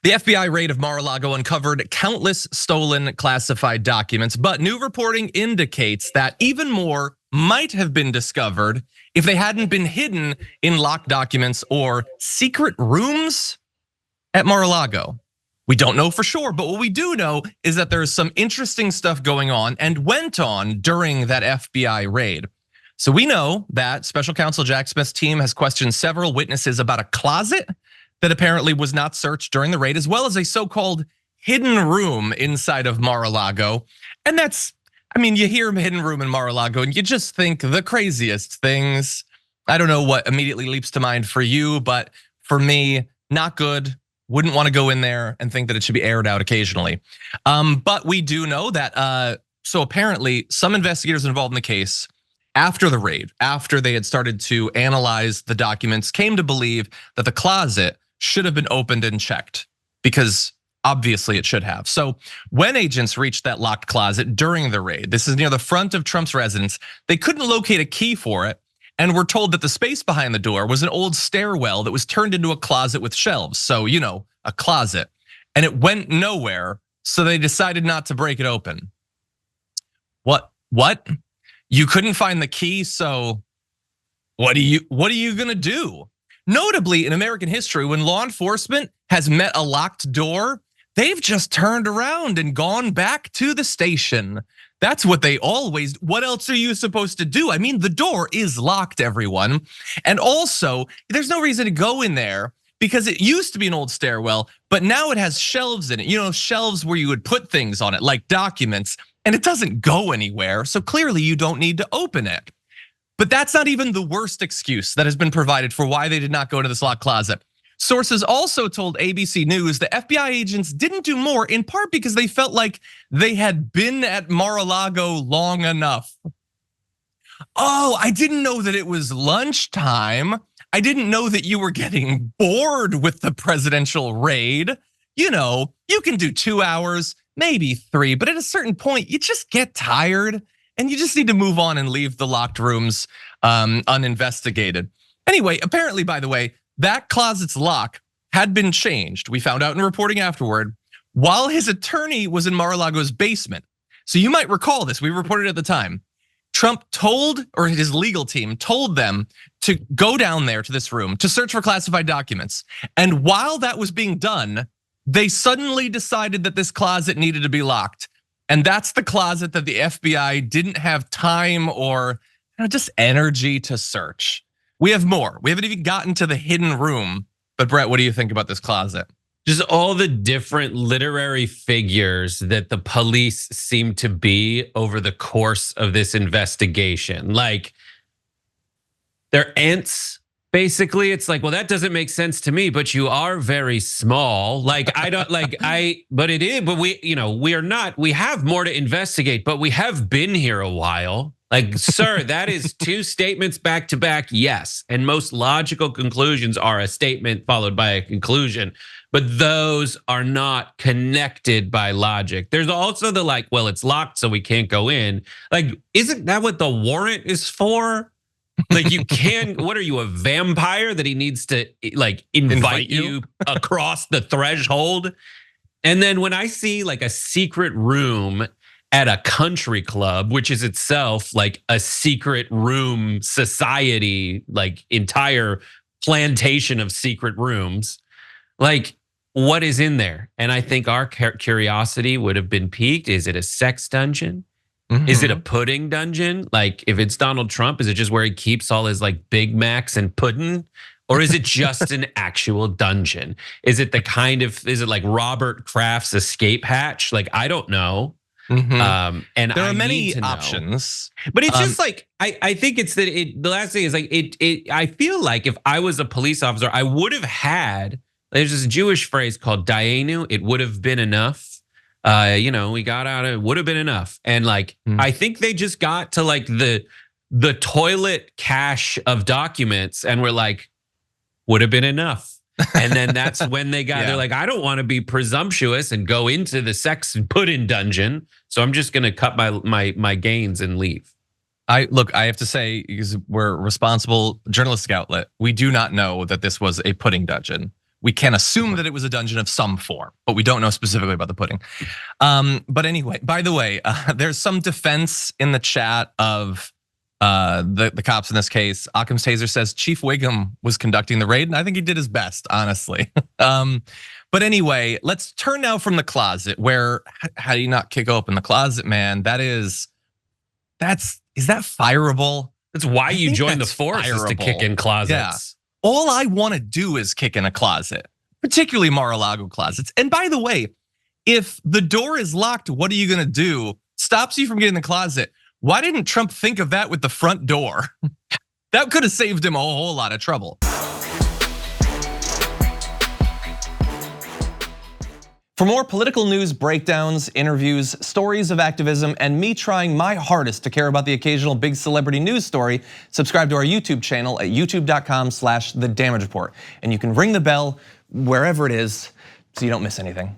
The FBI raid of Mar-a-Lago uncovered countless stolen classified documents, but new reporting indicates that even more might have been discovered if they hadn't been hidden in locked documents or secret rooms at Mar-a-Lago. We don't know for sure, but what we do know is that there's some interesting stuff going on and went on during that FBI raid. So we know that Special Counsel Jack Smith's team has questioned several witnesses about a closet that apparently was not searched during the raid, as well as a so-called hidden room inside of Mar-a-Lago. And that's, I mean, you hear hidden room in Mar-a-Lago and you just think the craziest things. I don't know what immediately leaps to mind for you, but for me, not good. Wouldn't want to go in there and think that it should be aired out occasionally. But we do know that, so apparently some investigators involved in the case after the raid, after they had started to analyze the documents, came to believe that the closet should have been opened and checked because obviously it should have. So when agents reached that locked closet during the raid, this is near the front of Trump's residence, they couldn't locate a key for it and were told that the space behind the door was an old stairwell that was turned into a closet with shelves. So, you know, a closet, and it went nowhere. So they decided not to break it open. What? You couldn't find the key, so what are you gonna do? Notably, in American history, when law enforcement has met a locked door, they've just turned around and gone back to the station. That's what they always, what else are you supposed to do? I mean, the door is locked, everyone. And also, there's no reason to go in there because it used to be an old stairwell, but now it has shelves in it. You know, shelves where you would put things on it, like documents, and it doesn't go anywhere. So clearly you don't need to open it. But that's not even the worst excuse that has been provided for why they did not go into this locked closet. Sources also told ABC News the FBI agents didn't do more, in part because they felt like they had been at Mar-a-Lago long enough. Oh, I didn't know that it was lunchtime. I didn't know that you were getting bored with the presidential raid. You know, you can do 2 hours, maybe 3, but at a certain point, you just get tired and you just need to move on and leave the locked rooms uninvestigated. Anyway, apparently, by the way, that closet's lock had been changed. We found out in reporting afterward while his attorney was in Mar-a-Lago's basement. So you might recall this, we reported at the time. Trump told, or his legal team told them to go down there to this room to search for classified documents. And while that was being done, they suddenly decided that this closet needed to be locked. And that's the closet that the FBI didn't have time or just energy to search. We have more. We haven't even gotten to the hidden room. But Brett, what do you think about this closet? Just all the different literary figures that the police seem to be over the course of this investigation. Like, they're ants. Basically, it's like, well, that doesn't make sense to me, but you are very small. Like, I don't but it is, but we have more to investigate, but we have been here a while. Like, sir, that is 2 statements back to back, yes. And most logical conclusions are a statement followed by a conclusion, but those are not connected by logic. There's also the like, well, it's locked, so we can't go in. Like, isn't that what the warrant is for? Like, you can, what are you, a vampire that he needs to like invite you across the threshold? And then when I see like a secret room at a country club, which is itself like a secret room society, like entire plantation of secret rooms, like what is in there? And I think our curiosity would have been piqued. Is it a sex dungeon? Is it a pudding dungeon? Like, if it's Donald Trump, is it just where he keeps all his like Big Macs and pudding? Or is it just an actual dungeon? Is it is it like Robert Kraft's escape hatch? Like, I don't know. And there are many options, but it's just like, I think it's that the last thing is like, I feel like if I was a police officer, I would have had, there's this Jewish phrase called dayenu, it would have been enough. We got out of it, would have been enough. And like, I think they just got to like the toilet cache of documents and were like, would have been enough. And then that's when they got, they're like, I don't want to be presumptuous and go into the sex and pudding dungeon. So I'm just gonna cut my gains and leave. I have to say, because we're a responsible journalistic outlet, we do not know that this was a pudding dungeon. we can assume that it was a dungeon of some form, but we don't know specifically about the pudding. But anyway, by the way, there's some defense in the chat of the cops in this case. Occam's Taser says Chief Wiggum was conducting the raid, and I think he did his best, honestly. But anyway, let's turn now from the closet, where how do you not kick open the closet, man? Is that fireable? That's why you join the force, is to kick in closets. Yeah. All I want to do is kick in a closet, particularly Mar-a-Lago closets. And by the way, if the door is locked, what are you gonna do? Stops you from getting in the closet. Why didn't Trump think of that with the front door? That could have saved him a whole lot of trouble. For more political news, breakdowns, interviews, stories of activism, and me trying my hardest to care about the occasional big celebrity news story, subscribe to our YouTube channel at youtube.com/thedamagereport. And you can ring the bell wherever it is so you don't miss anything.